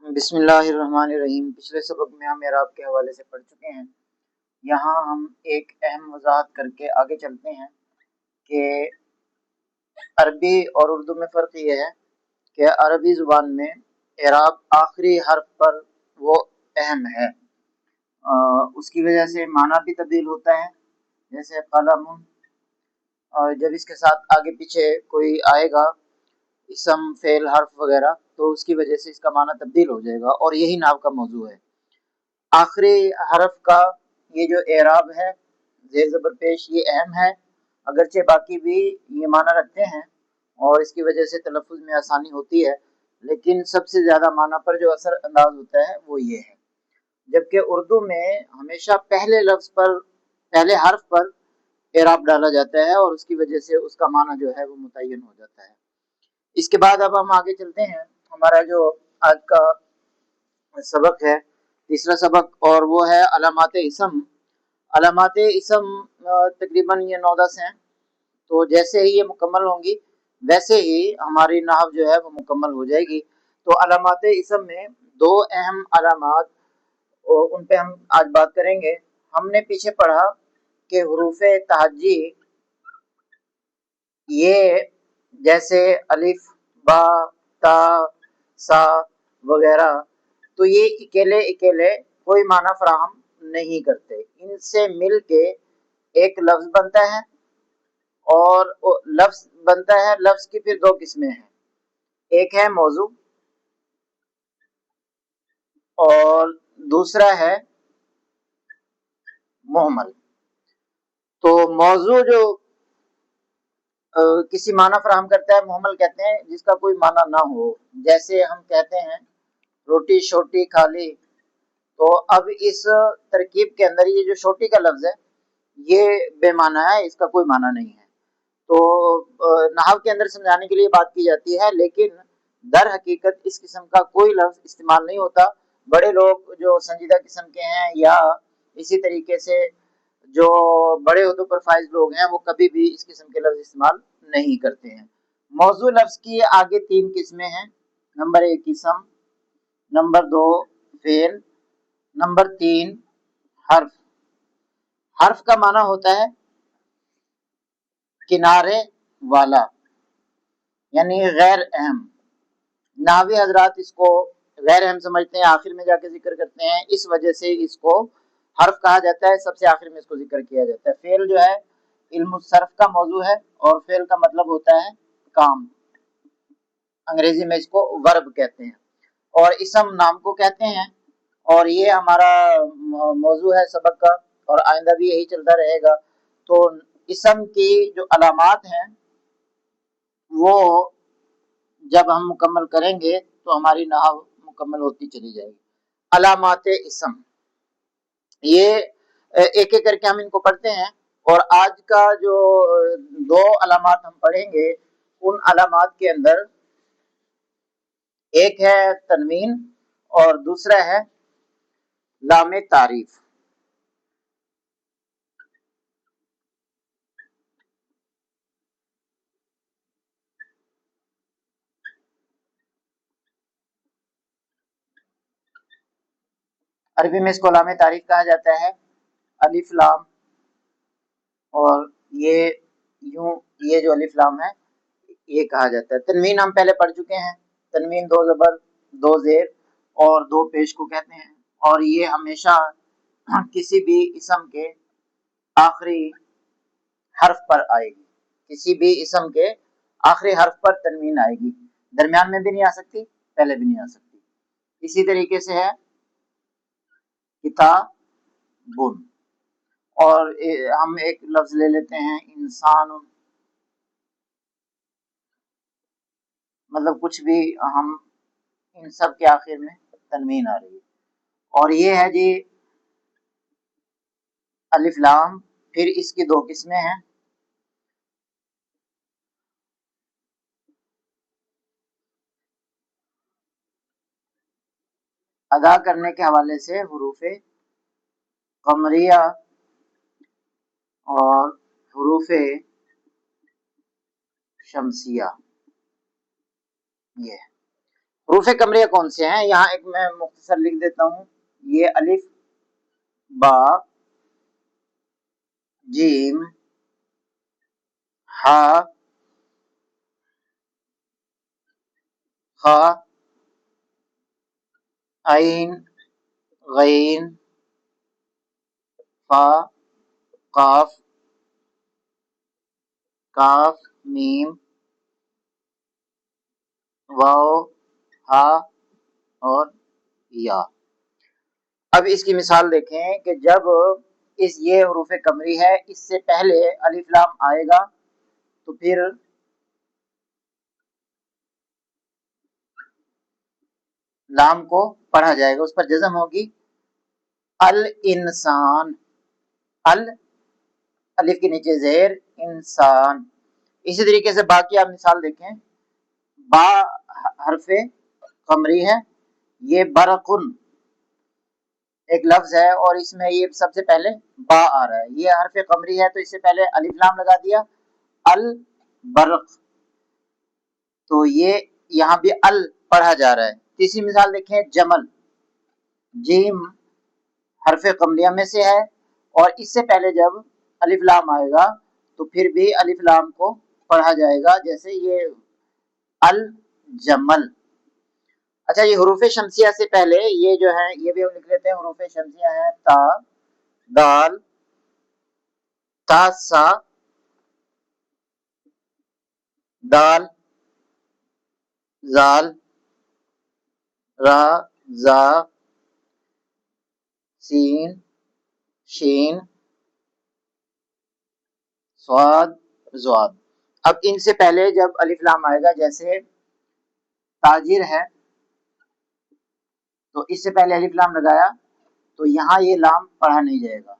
بسم اللہ الرحمن الرحیم۔ پچھلے سبق میں ہم اعراب کے حوالے سے پڑھ چکے ہیں۔ یہاں ہم ایک اہم وضاحت کر کے آگے چلتے ہیں کہ عربی اور اردو میں فرق یہ ہے کہ عربی زبان میں اعراب آخری حرف پر وہ اہم ہے، اس کی وجہ سے معنی بھی تبدیل ہوتا ہے۔ جیسے قلم، جب اس کے ساتھ آگے پیچھے کوئی آئے گا اسم، فعل، حرف وغیرہ، تو اس کی وجہ سے اس کا معنی تبدیل ہو جائے گا، اور یہی نحو کا موضوع ہے۔ آخری حرف کا یہ جو اعراب ہے، زیر زبر پیش، یہ اہم ہے، اگرچہ باقی بھی یہ معنی رکھتے ہیں اور اس کی وجہ سے تلفظ میں آسانی ہوتی ہے، لیکن سب سے زیادہ معنی پر جو اثر انداز ہوتا ہے وہ یہ ہے۔ جبکہ اردو میں ہمیشہ پہلے لفظ پر، پہلے حرف پر اعراب ڈالا جاتا ہے اور اس کی وجہ سے اس کا معنی جو ہے وہ متعین ہو جاتا ہے۔ اس کے بعد اب ہم آگے چلتے ہیں۔ ہمارا جو آج کا سبق ہے، تیسرا سبق، اور وہ ہے علامات اسم۔ علامات اسم تقریباً یہ 9-10 ہیں، تو جیسے ہی یہ مکمل ہوں گی ویسے ہی ہماری نحو جو ہے وہ مکمل ہو جائے گی۔ تو علامات اسم میں دو اہم علامات، ان پہ ہم آج بات کریں گے۔ ہم نے پیچھے پڑھا کہ حروف تہجی، یہ جیسے الف، با، تا، سا وغیرہ، تو یہ اکیلے اکیلے کوئی معنی فراہم نہیں کرتے، ان سے مل کے ایک لفظ بنتا ہے، اور لفظ بنتا ہے، لفظ کی پھر دو قسمیں ہیں، ایک ہے موضوع اور دوسرا ہے مہمل۔ تو موضوع جو کسی معنی فراہم کرتا ہے، مہمل کہتے ہیں جس کا کوئی معنی نہ ہو، جیسے ہم کہتے ہیں روٹی شوٹی کھا لی، تو اب اس ترکیب کے اندر یہ جو شوٹی کا لفظ ہے یہ بے معنی ہے، اس کا کوئی معنی نہیں ہے۔ تو نحو کے اندر سمجھانے کے لیے بات کی جاتی ہے، لیکن در حقیقت اس قسم کا کوئی لفظ استعمال نہیں ہوتا۔ بڑے لوگ جو سنجیدہ قسم کے ہیں یا اسی طریقے سے جو بڑے عہدوں پر فائز لوگ ہیں، وہ کبھی بھی اس قسم کے لفظ استعمال نہیں کرتے ہیں۔ موضوع لفظ کی آگے 3 قسمیں ہیں۔ نمبر 1 اسم، نمبر 2 فعل، نمبر 3 حرف۔ حرف کا معنی ہوتا ہے کنارے والا، یعنی غیر اہم۔ نحوی حضرات اس کو غیر اہم سمجھتے ہیں، آخر میں جا کے ذکر کرتے ہیں، اس وجہ سے اس کو حرف کہا جاتا ہے، سب سے آخر میں اس کو ذکر کیا جاتا ہے۔ فعل جو ہے علم الصرف کا موضوع ہے، اور فعل کا مطلب ہوتا ہے کام، انگریزی میں اس کو ورب کہتے ہیں، اور اسم نام کو کہتے ہیں۔ اور یہ ہمارا موضوع ہے سبق کا، اور آئندہ بھی یہی چلتا رہے گا۔ تو اسم کی جو علامات ہیں وہ جب ہم مکمل کریں گے تو ہماری نحو مکمل ہوتی چلی جائے گی۔ علامات اسم، یہ ایک ایک کر کے ہم ان کو پڑھتے ہیں، اور آج کا جو 2 علامات ہم پڑھیں گے، ان علامات کے اندر ایک ہے تنوین اور دوسرا ہے لام تعریف۔ عربی میں اس کو لام تعریف کہا جاتا ہے، الف لام، اور یہ یوں، یہ جو الف لام ہے یہ کہا جاتا ہے۔ تنوین ہم پہلے پڑھ چکے ہیں، تنوین 2 زبر 2 زیر اور 2 پیش کو کہتے ہیں، اور یہ ہمیشہ کسی بھی اسم کے آخری حرف پر آئے گی، کسی بھی اسم کے آخری حرف پر تنوین آئے گی، درمیان میں بھی نہیں آ سکتی، پہلے بھی نہیں آ سکتی۔ اسی طریقے سے ہے کتابن، اور ہم ایک لفظ لے لیتے ہیں انسان، مطلب کچھ بھی، ہم ان سب کے آخر میں تنوین آ رہی ہے۔ اور یہ ہے جی الف لام، پھر اس کی 2 قسمیں ہیں، ادا کرنے کے حوالے سے حروف قمریہ اور حروف شمسیہ۔ یہ حروف قمریہ کون سے ہیں؟ یہاں ایک میں مختصر لکھ دیتا ہوں، یہ الف، با، جیم، ہا، خا، عین، غین، فا، قاف، کاف، میم، واو، ہا اور یا۔ اب اس کی مثال دیکھیں کہ جب یہ حروف قمری ہے، اس سے پہلے الف لام آئے گا تو پھر لام کو پڑھا جائے گا، اس پر جزم ہوگی، الانسان، الف کے نیچے زیر، انسان۔ اسی طریقے سے باقی آپ مثال دیکھیں، با حرف قمری ہے، یہ برقن ایک لفظ ہے اور اس میں یہ سب سے پہلے با آ رہا ہے، یہ حرف قمری ہے تو اس سے پہلے الف لام لگا دیا، البرق، تو یہ یہاں بھی ال پڑھا جا رہا ہے۔ تیسری مثال دیکھیں، جمل، جیم حرف قمریہ میں سے ہے اور اس سے پہلے جب الف لام آئے گا تو پھر بھی الف لام کو پڑھا جائے گا، جیسے یہ الجمل۔ اچھا، یہ حروف شمسیہ سے پہلے یہ جو ہے یہ بھی ہم لکھ لیتے ہیں، حروف شمسیہ ہیں تا، دال، تا سا، دال، زال، را، زا، سین، شین، صاد، زواد۔ اب ان سے پہلے جب الف لام آئے گا، جیسے تاجر ہے تو اس سے پہلے الف لام لگایا تو یہاں یہ لام پڑھا نہیں جائے گا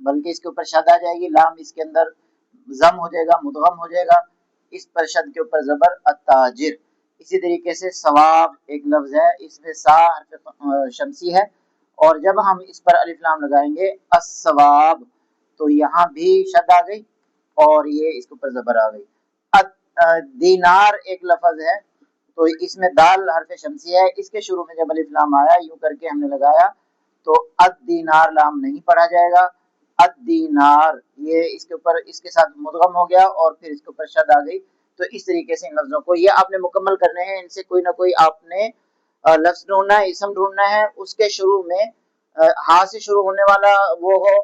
بلکہ اس کے اوپر شد آ جائے گی، لام اس کے اندر ضم ہو جائے گا، مدغم ہو جائے گا، اس پر شد کے اوپر زبر، التاجر۔ اسی طریقے سے ثواب ایک لفظ ہے، اس میں سا حرف شمسی ہے اور جب ہم اس پر الف لام لگائیں گے الثواب تو یہاں بھی شد آ گئی اور یہ اس کے اوپر زبر آ گئی۔ دینار ایک لفظ ہے تو اس میں دال حرف شمسی ہے، اس کے شروع میں جب الف لام آیا یوں کر کے ہم نے لگایا تو الدینار لام نہیں پڑھا جائے گا، الدینار یہ اس کے اوپر اس کے ساتھ مدغم ہو گیا اور پھر اس کے اوپر شد آ گئی۔ تو اس طریقے سے ان لفظوں کو یہ آپ نے مکمل کرنے ہیں، ان سے کوئی نہ کوئی آپ نے لفظ ڈھونڈنا ہے، اسم ڈھونڈنا ہے، اس کے شروع میں ہاں سے شروع ہونے والا وہ ہو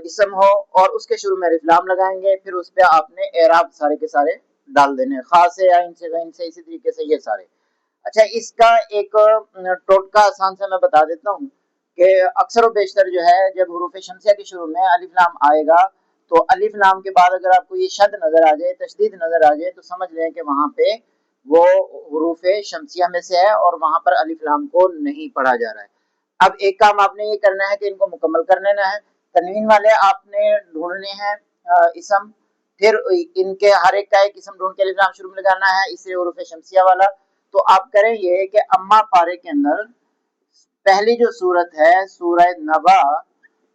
اسم ہو اور اس کے شروع میں الف لام لگائیں گے، پھر اس پہ آپ نے اعراب سارے کے سارے ڈال دینے، خاص ہے عین سے غین سے، اسی طریقے سے یہ سارے۔ اچھا، اس کا ایک ٹوٹکا آسان سے میں بتا دیتا ہوں کہ اکثر و بیشتر جو ہے جب حروف شمسیہ کے شروع میں الف لام آئے گا تو الف لام کے بعد اگر آپ کو یہ شد نظر آ جائے، تشدید نظر آ جائے تو سمجھ لیں کہ وہاں پہ وہ حروف شمسیہ میں سے ہے اور وہاں پر الف لام کو نہیں پڑھا جا رہا ہے۔ اب ایک کام آپ نے یہ کرنا ہے کہ ان کو مکمل کر لینا ہے، تنوین والے آپ نے ڈھونڈنے ہیں اسم، پھر ان کے ہر ایک کا ایک اسم ڈھونڈ کے الف لام شروع میں لگانا ہے، اس سے حروف شمسیہ والا۔ تو آپ کریں یہ کہ اما پارے کے اندر پہلی جو صورت ہے سورہ نبا،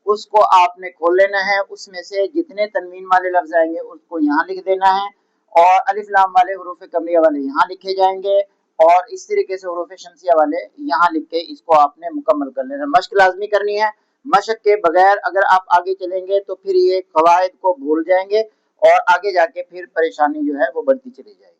اس کو آپ نے کھول لینا ہے، اس میں سے جتنے تنوین والے لفظ آئیں گے اس کو یہاں لکھ دینا ہے اور الف لام والے حروف قمریہ والے یہاں لکھے جائیں گے اور اس طریقے سے حروف شمسیہ والے یہاں لکھ کے اس کو آپ نے مکمل کر لینا۔ مشق لازمی کرنی ہے، مشق کے بغیر اگر آپ آگے چلیں گے تو پھر یہ قواعد کو بھول جائیں گے اور آگے جا کے پھر پریشانی جو ہے وہ بڑھتی چلی جائے گی۔